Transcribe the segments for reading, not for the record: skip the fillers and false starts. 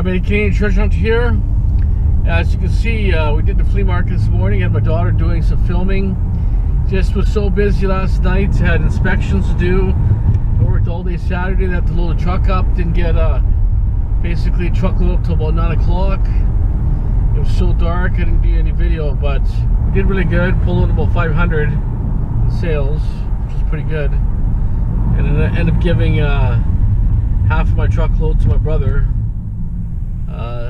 Been Canadian Treasure Hunt here. As you can see, we did the flea market this morning. I had my daughter doing some filming. Just was so busy last night. Had inspections to do. I worked all day Saturday. Had to load the truck up. Didn't get basically a truck load up till about 9 o'clock. It was so dark I didn't do any video, but we did really good. Pulled in about 500 in sales, which was pretty good. And then I ended up giving half of my truckload to my brother.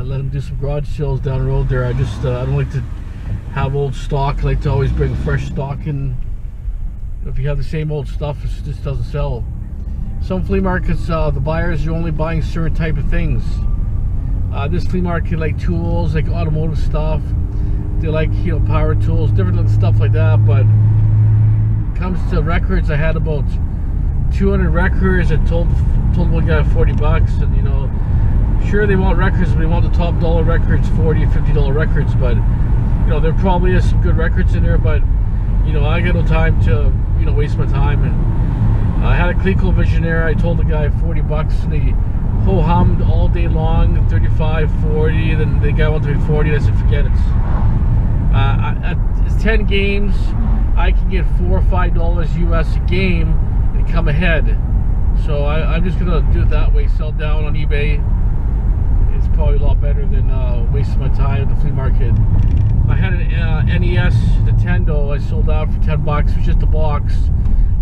Let him do some garage sales down the road there. I don't like to have old stock. I like to always bring fresh stock in. If you have the same old stuff, it just doesn't sell. Some flea markets, the buyers are only buying certain type of things. This flea market like tools, like automotive stuff. They like, you know, power tools, different stuff like that. But when it comes to records, I had about 200 records. I told one guy 40 bucks, and you know, sure they want records, but they want the top dollar records, $40, $50 records. But you know, there probably is some good records in there, but you know, I got no time to, you know, waste my time. And I had a Clico Visionaire. I told the guy 40 bucks, and he ho-hummed all day long, 35, 40. Then the guy wanted to be 40. And I said, forget it. At 10 games, I can get $4 or $5 US a game and come ahead. So I'm just gonna do it that way. Sell down on eBay. It's probably a lot better than wasting my time at the flea market. I had an NES Nintendo. I sold out for 10 bucks. It was just a box.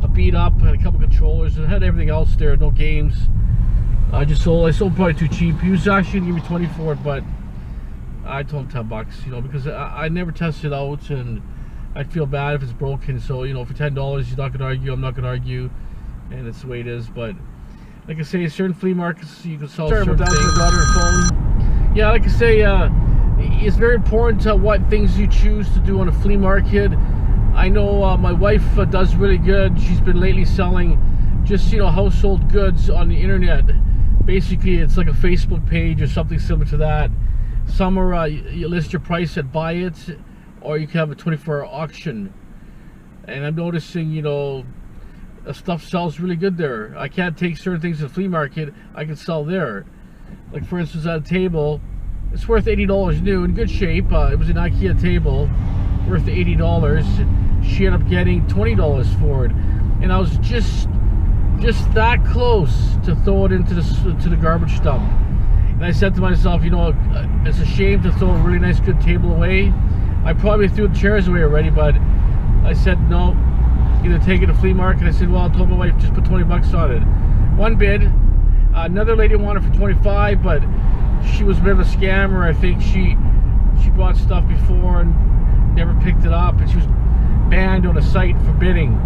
A beat up, had a couple controllers, and had everything else there. No games. I sold probably too cheap. He was actually gonna give me 20 for it, but I told him 10 bucks. You know, because I never tested it out, and I'd feel bad if it's broken. So you know, for $10, you're not gonna argue. I'm not gonna argue, and it's the way it is. But like I say, certain flea markets you can sell certain things. Phone. Yeah, like I say, it's very important what things you choose to do on a flea market. I know my wife does really good. She's been lately selling just, you know, household goods on the internet. Basically, it's like a Facebook page or something similar to that. Some are you list your price at buy it, or you can have a 24-hour auction. And I'm noticing, you know, stuff sells really good there. I can't take certain things to the flea market. I can sell there. Like for instance, at a table, it's worth $80 new, in good shape. It was an IKEA table, worth $80. She ended up getting $20 for it, and I was just that close to throw it into the garbage dump. And I said to myself, you know, it's a shame to throw a really nice, good table away. I probably threw the chairs away already, but I said no. Either take it to flea market. I said, well, I told my wife just put 20 bucks on it. One bid. Another lady wanted for 25, but she was a bit of a scammer. I think she bought stuff before and never picked it up, and she was banned on a site for bidding.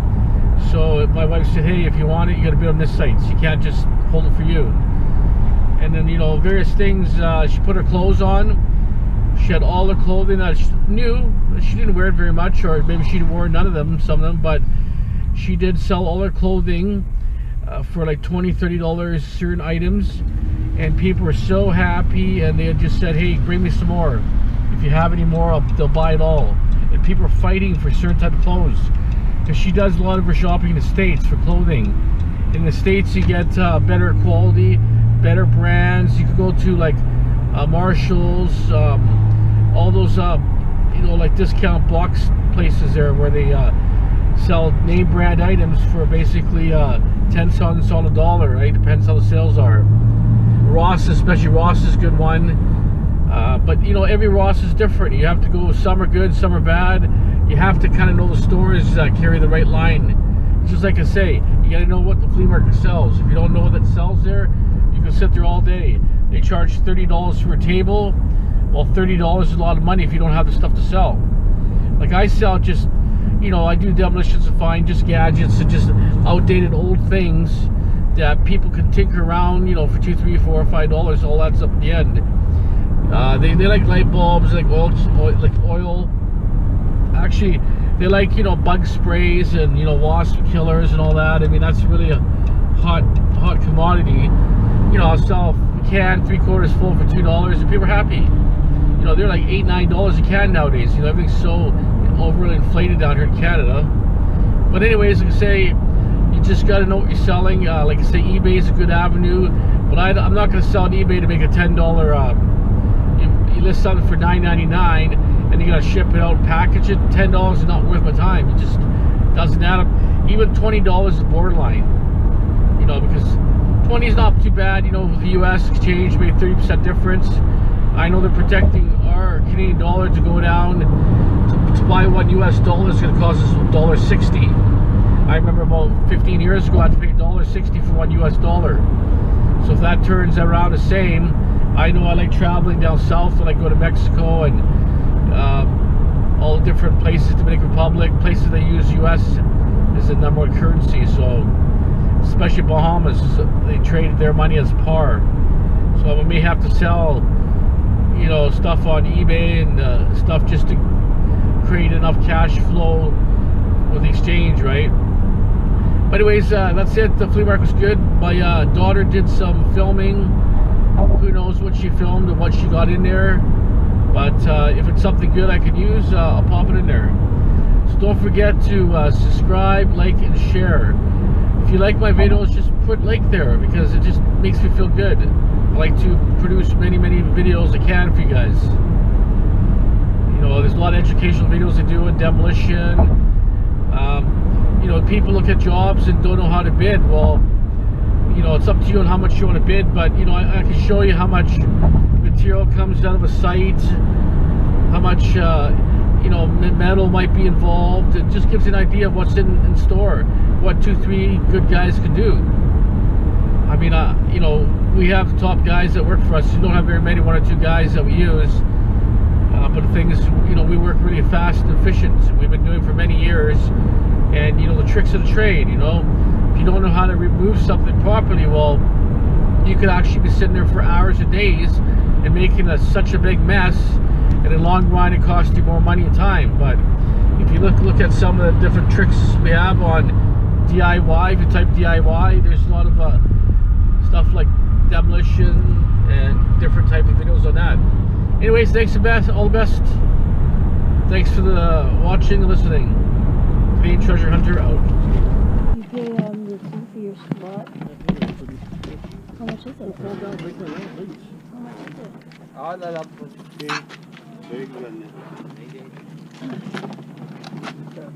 So my wife said, hey, if you want it, you got to bid on this site. So you can't just hold it for you. And then, you know, various things. She put her clothes on. She had all her clothing that she knew. She didn't wear it very much, or maybe she wore none of them, some of them, but she did sell all her clothing for like $20, $30 certain items, and people were so happy, and they had just said, hey, bring me some more. If you have any more, they'll buy it all. And people are fighting for certain type of clothes, because she does a lot of her shopping in the States for clothing. In the States, you get better quality, better brands. You could go to like Marshalls, all those you know, like discount box places there where they sell name brand items for basically 10 cents on a dollar, right? Depends how the sales are. Ross, especially Ross, is a good one. But you know, every Ross is different. You have to go, some are good, some are bad. You have to kind of know the stores that carry the right line. Just like I say, you got to know what the flea market sells. If you don't know what that sells there, you can sit there all day. They charge $30 for a table. Well, $30 is a lot of money if you don't have the stuff to sell. Like I sell just, you know, I do demolitions and find just gadgets and just outdated old things that people can tinker around, you know, for $2, $3, $4, $5. All that's up at the end. They like light bulbs, like oil. Actually, they like, you know, bug sprays and, you know, wasp killers and all that. I mean, that's really a hot commodity. You know, I'll sell a can 3/4 full for $2, and people are happy. You know, they're like $8, $9 a can nowadays. You know, everything's so overly inflated down here in Canada. But anyways, like I say, you just got to know what you're selling. Like I say, eBay is a good avenue. But I'm not going to sell on eBay to make a $10. You list something for $9.99 and you got to ship it out and package it. $10 is not worth my time. It just doesn't add up. Even $20 is borderline. You know, because 20 is not too bad. You know, with the U.S. exchange, maybe 30% difference. I know they're protecting our Canadian dollar to go down. To buy $1 US is going to cost us $1.60. I remember about 15 years ago I had to pay $1.60 for $1 US. So if that turns around the same, I know I like traveling down south when I go to Mexico and all the different places, Dominican Republic, places they use US as the number one currency. So especially Bahamas, they traded their money as par. So I may have to sell, you know, stuff on eBay and stuff just to create enough cash flow with the exchange, right? But anyways, that's it. The flea market was good. My daughter did some filming. Who knows what she filmed and what she got in there. But if it's something good I can use, I'll pop it in there. So don't forget to subscribe, like, and share. If you like my videos, just put like there because it just makes me feel good. I like to produce many videos I can for you guys. You know, there's a lot of educational videos I do in demolition. You know, people look at jobs and don't know how to bid. Well, you know, it's up to you on how much you want to bid, but you know, I can show you how much material comes out of a site, how much you know, metal might be involved. It just gives you an idea of what's in store, what 2-3 good guys can do. I mean, you know, we have top guys that work for us. We don't have very many, 1 or 2 guys that we use. But the thing is, you know, we work really fast and efficient. We've been doing it for many years. And, you know, the tricks of the trade, you know. If you don't know how to remove something properly, well, you could actually be sitting there for hours or days and making such a big mess. And in the long run, it costs you more money and time. But if you look at some of the different tricks we have on DIY, if you type DIY, there's a lot of stuff like demolition and different type of videos on that. Anyways, thanks the best, all the best. Thanks for the watching and listening. Canadian Treasure Hunter out. You pay the fee for your spot. How much is it? How much is it?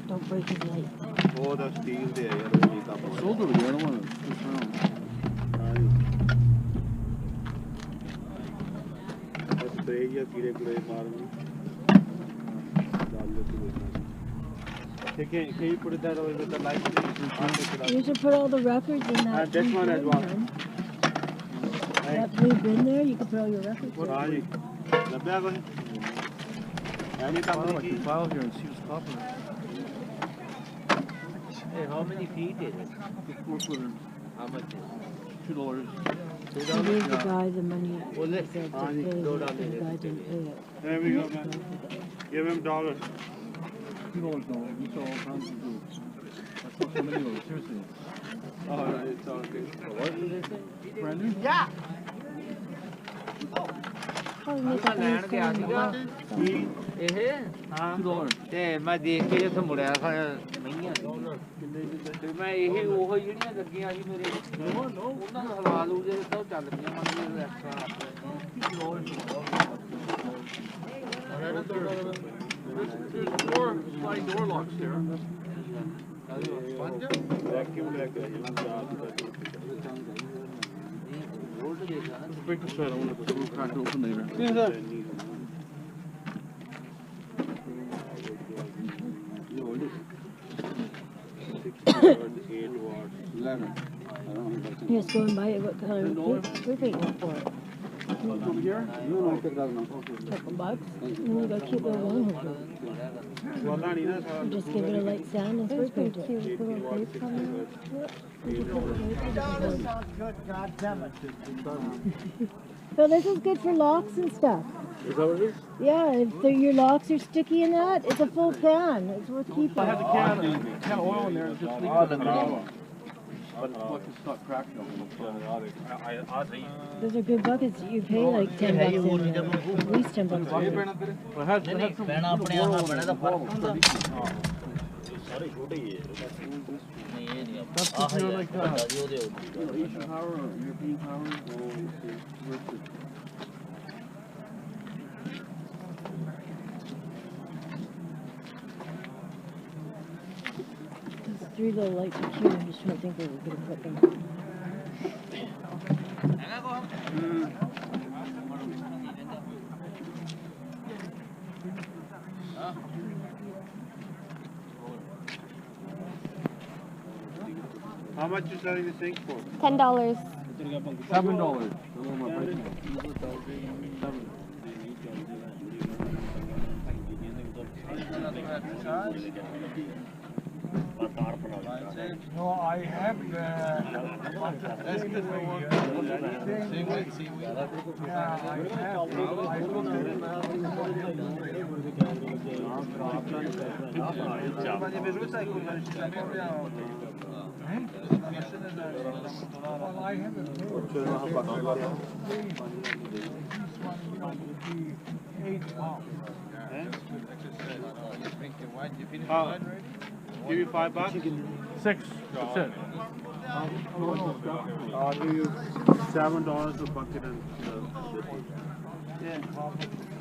Don't break his light. Oh, the steel there. Shoulder, I don't want to push around. Spray या कीड़े कुड़े मारने डाल देते हैं। Can you put it that way with the light? You should put all the records in that. This one as well. That blue bin there, you can put all your records in. हाँ जी, लब्बे कोई? यानी File like the file here and see what's popping. Hey, how many feet is it? 4-footer. How much is it? $2. He gave the guy the money. Well, let's He said to हाँ जी, pay, $2 the guy didn't pay it. There we go, man. Give him $1. $2 no. You saw all kinds of goods. That's not so many of them, seriously. All right, it's all good. What did they say? Brand new? Probably make up a new phone. ਇਹ ਹਾਂ $2. ਤੇ ਮੈਂ ਦੇਖ ਕੇ ਇੱਥੇ ਮੁੜਿਆ ਮਹੀਆਂ ਤੇ ਮੈਂ ਇਹ ਉਹ ਜਿਹੜੀਆਂ ਲੱਗੀਆਂ ਸੀ ਮੇਰੇ ਉਹਨਾਂ ਦਾ ਹਵਾ ਲੂ ਜੇ ਤਾਂ ਚੱਲ ਪਈਆਂ ਮਨ ਦੇ extra There's 4 sliding door locks there. Vacuum lekker. Break the thread. I want to crack it open later. Yeah, sir. You hold it. 6 watts, 8 watts. 11. I don't know. Just go and buy it. What color we're painting for it? Over here? No, take that one. Couple bucks. And then you gotta keep it alone. वाला नहीं ना सारा Just give it a light sand and spray paint it. So this is good for locks and stuff. Is that what it is? Yeah, if your locks are sticky in that, it's a full can. It's worth keeping. I had the can of oil in there and just leave it. But look, it's not cracked though. Those are good buckets. You pay like $10 in there. At least $10. Well, it has some ਪੈਣਾ ਆਪਣੇ ਆਪ ਨਾਲ ਬਣਾ ਦਾ ਫਰਕ ਹੁੰਦਾ That's if you're like Asian power or European power or versus. These three little lights are cute. I'm just trying to think where we're gonna put them. How much you selling the thing for? $10. $7. No, I have that's good for you. Seaweed. Yeah, I have. I looked well, I haven't paid. 8 pounds. Give you $5? 6. That's it. I'll give you $7 a bucket and Yeah.